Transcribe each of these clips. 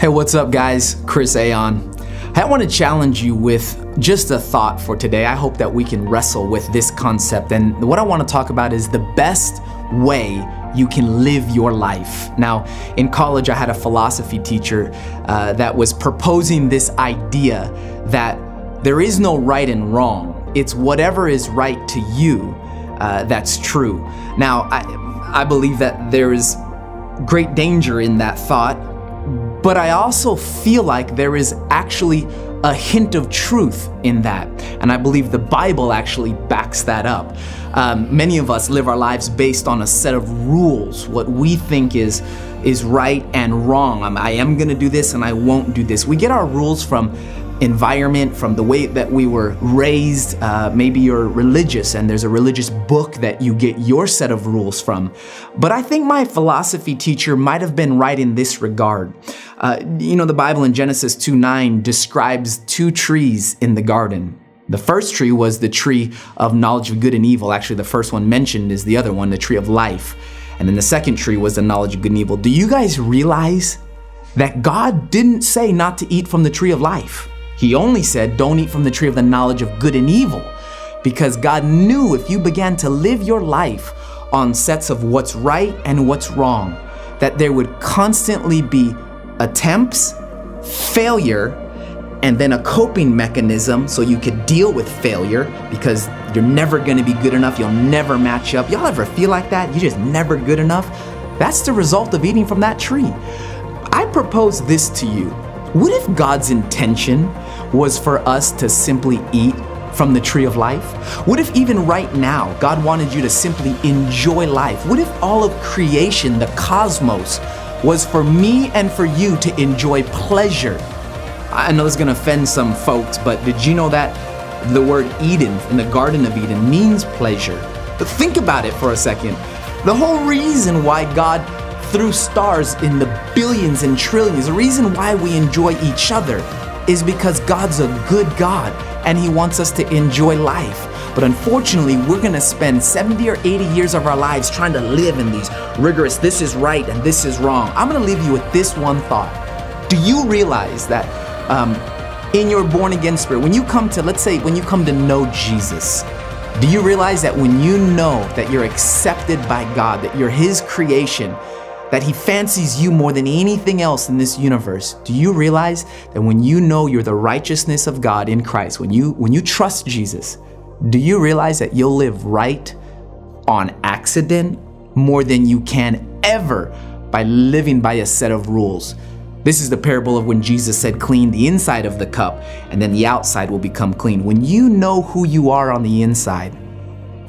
Hey, what's up guys? Chris Aon. I want to challenge you with just a thought for today. I hope that we can wrestle with this concept, and what I want to talk about is the best way you can live your life. Now, in college I had a philosophy teacher that was proposing this idea that there is no right and wrong. It's whatever is right to you that's true. Now, I believe that there is great danger in that thought, but I also feel like there is actually a hint of truth in that. And I believe the Bible actually backs that up. Many of us live our lives based on a set of rules, what we think is right and wrong. I am gonna do this and I won't do this. We get our rules from environment, from the way that we were raised. Maybe you're religious and there's a religious book that you get your set of rules from. But I think my philosophy teacher might have been right in this regard. The Bible in Genesis 2:9 describes two trees in the garden. The first tree was the tree of knowledge of good and evil. Actually, the first one mentioned is the other one, the tree of life. And then the second tree was the knowledge of good and evil. Do you guys realize that God didn't say not to eat from the tree of life? He only said, don't eat from the tree of the knowledge of good and evil, because God knew if you began to live your life on sets of what's right and what's wrong, that there would constantly be attempts, failure, and then a coping mechanism so you could deal with failure, because you're never gonna be good enough, you'll never match up. Y'all ever feel like that? You're just never good enough? That's the result of eating from that tree. I propose this to you. What if God's intention was for us to simply eat from the tree of life? What if even right now, God wanted you to simply enjoy life? What if all of creation, the cosmos, was for me and for you to enjoy pleasure? I know this is gonna offend some folks, but did you know that the word Eden in the Garden of Eden means pleasure? But think about it for a second. The whole reason why God threw stars in the billions and trillions, the reason why we enjoy each other is because God's a good God and He wants us to enjoy life. But unfortunately, we're gonna spend 70 or 80 years of our lives trying to live in these rigorous, this is right and this is wrong. I'm gonna leave you with this one thought. Do you realize that in your born again spirit, when you come to, let's say, when you come to know Jesus, do you realize that when you know that you're accepted by God, that you're His creation, that He fancies you more than anything else in this universe, do you realize that when you know you're the righteousness of God in Christ, when you trust Jesus, do you realize that you'll live right on accident more than you can ever by living by a set of rules? This is the parable of when Jesus said, clean the inside of the cup and then the outside will become clean. When you know who you are on the inside,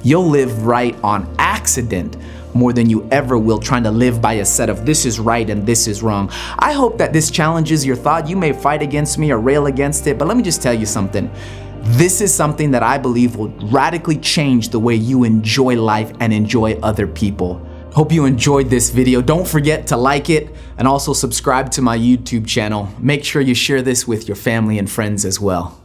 you'll live right on accident more than you ever will trying to live by a set of this is right and this is wrong. I hope that this challenges your thought. You may fight against me or rail against it, but let me just tell you something. This is something that I believe will radically change the way you enjoy life and enjoy other people. Hope you enjoyed this video. Don't forget to like it and also subscribe to my YouTube channel. Make sure you share this with your family and friends as well.